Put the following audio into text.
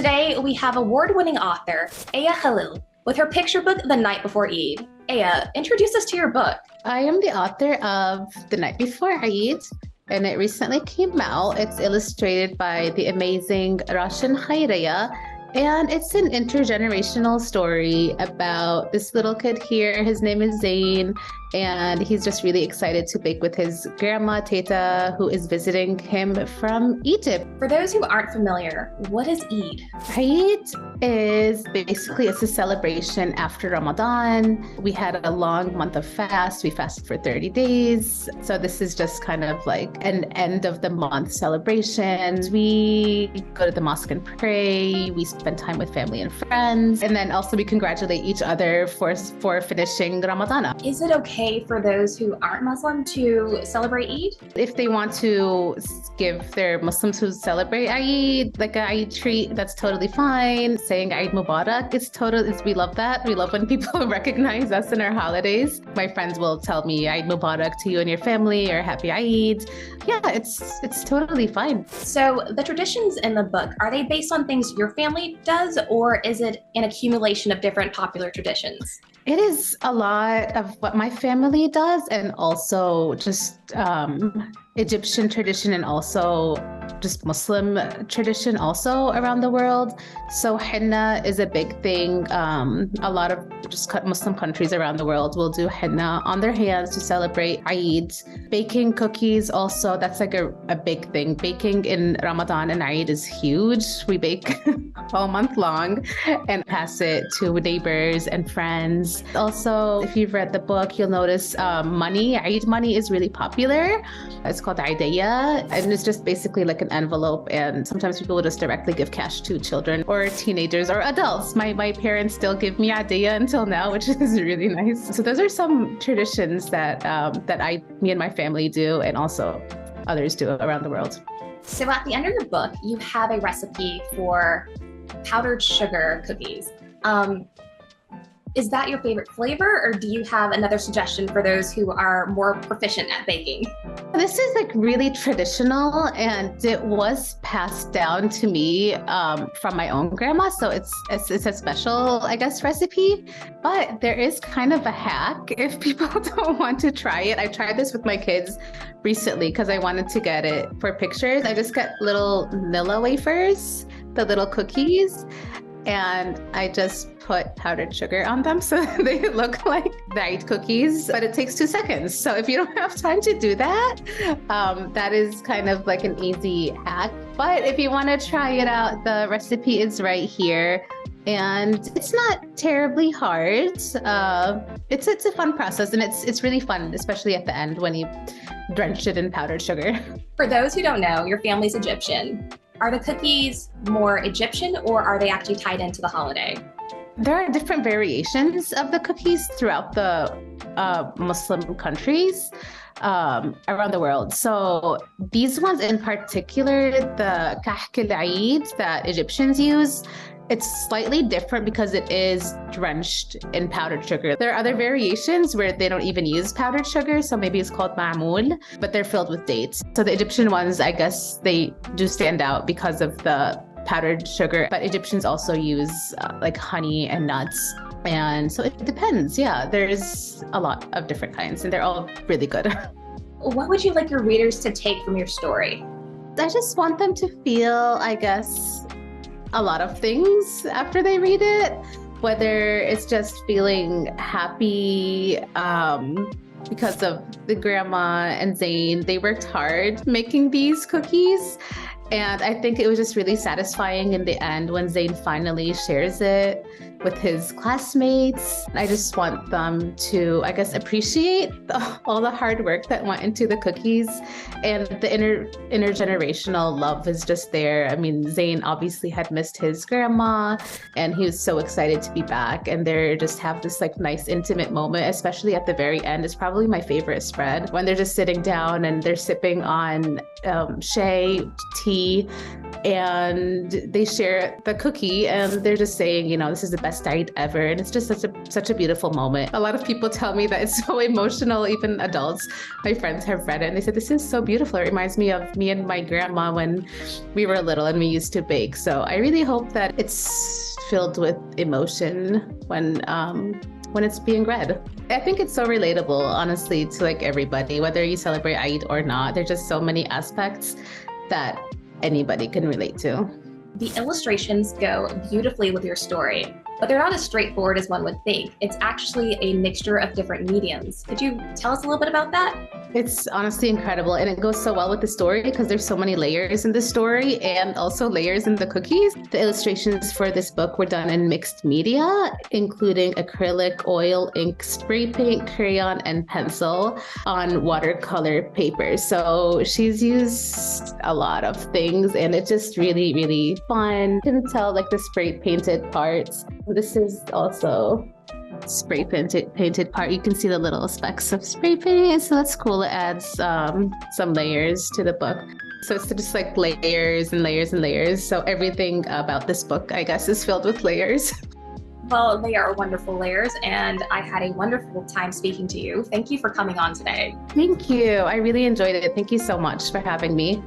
Today, we have award-winning author, Khalil, with her picture book, The Night Before Eid. Aya, introduce us to your book. I am the author of The Night Before Eid, and it recently came out. It's illustrated by the amazing Russian Khairaya, and it's an intergenerational story about this little kid here. His name is Zain, and he's just really excited to bake with his grandma, Teta, who is visiting him from Egypt. For those who aren't familiar, what is Eid? Eid is basically, it's a celebration after Ramadan. We had a long month of fast. We fasted for 30 days. So this is just kind of like an end of the month celebration. We go to the mosque and pray. We spend time with family and friends. And then also we congratulate each other for finishing Ramadan. Is it okay for those who aren't Muslim to celebrate Eid? If they want to give their Muslims who celebrate Eid like a Eid treat, that's totally fine. Saying Eid Mubarak, we love that. We love when people recognize us in our holidays. My friends will tell me Eid Mubarak to you and your family, or Happy Eid. Yeah, it's totally fine. So the traditions in the book, are they based on things your family does, or is it an accumulation of different popular traditions? It is a lot of what my family does, and also just Egyptian tradition, and also just Muslim tradition also around the world. So henna is a big thing. A lot of just Muslim countries around the world will do henna on their hands to celebrate Eid. Baking cookies also, that's like a big thing. Baking in Ramadan and Eid is huge. We bake all month long and pass it to neighbors and friends. Also, if you've read the book, you'll notice money. Eid money is really popular. It's called Eidiyah, and it's just basically like an envelope, and sometimes people will just directly give cash to children or teenagers or adults. My parents still give me Eidiyah until now, which is really nice. So those are some traditions that me and my family do, and also others do around the world. So at the end of your book, you have a recipe for powdered sugar cookies. Is that your favorite flavor, or do you have another suggestion for those who are more proficient at baking? This is like really traditional, and it was passed down to me from my own grandma. So it's a special, I guess, recipe, but there is kind of a hack if people don't want to try it. I tried this with my kids recently because I wanted to get it for pictures. I just got little Nilla wafers, the little cookies, and I just put powdered sugar on them so they look like Eid cookies, but it takes 2 seconds. So if you don't have time to do that, that is kind of like an easy hack. But if you want to try it out, the recipe is right here, and it's not terribly hard. It's a fun process, and it's really fun, especially at the end when you drench it in powdered sugar. For those who don't know, your family's Egyptian. Are the cookies more Egyptian, or are they actually tied into the holiday? There are different variations of the cookies throughout the Muslim countries around the world. So these ones in particular, the kahk al-Eid that Egyptians use, it's slightly different because it is drenched in powdered sugar. There are other variations where they don't even use powdered sugar, so maybe it's called ma'moul, but they're filled with dates. So the Egyptian ones, I guess they do stand out because of the powdered sugar, but Egyptians also use like honey and nuts. And so it depends. Yeah, there's a lot of different kinds, and they're all really good. What would you like your readers to take from your story? I just want them to feel, I guess, a lot of things after they read it, whether it's just feeling happy because of the grandma and Zain. They worked hard making these cookies, and I think it was just really satisfying in the end when Zain finally shares it with his classmates. I just want them to, I guess, appreciate all the hard work that went into the cookies, and the intergenerational love is just there. I mean, Zain obviously had missed his grandma, and he was so excited to be back, and they just have this like nice intimate moment, especially at the very end. It's probably my favorite spread when they're just sitting down and they're sipping on shay tea and they share the cookie, and they're just saying, you know, this is the best Eid ever. And it's just such a beautiful moment. A lot of people tell me that it's so emotional, even adults. My friends have read it and they said, this is so beautiful. It reminds me of me and my grandma when we were little and we used to bake. So I really hope that it's filled with emotion when it's being read. I think it's so relatable, honestly, to like everybody, whether you celebrate Eid or not. There's just so many aspects that anybody can relate to. The illustrations go beautifully with your story, but they're not as straightforward as one would think. It's actually a mixture of different mediums. Could you tell us a little bit about that? It's honestly incredible, and it goes so well with the story because there's so many layers in the story and also layers in the cookies. The illustrations for this book were done in mixed media, including acrylic, oil, ink, spray paint, crayon, and pencil on watercolor paper. So she's used a lot of things, and it's just really, really fun. You can tell like the spray painted parts. This is also spray painted part. You can see the little specks of spray paint, so that's cool. It adds some layers to the book. So it's just like layers and layers and layers. So everything about this book, I guess, is filled with layers. Well, they are wonderful layers, and I had a wonderful time speaking to you. Thank you for coming on today. Thank you. I really enjoyed it. Thank you so much for having me.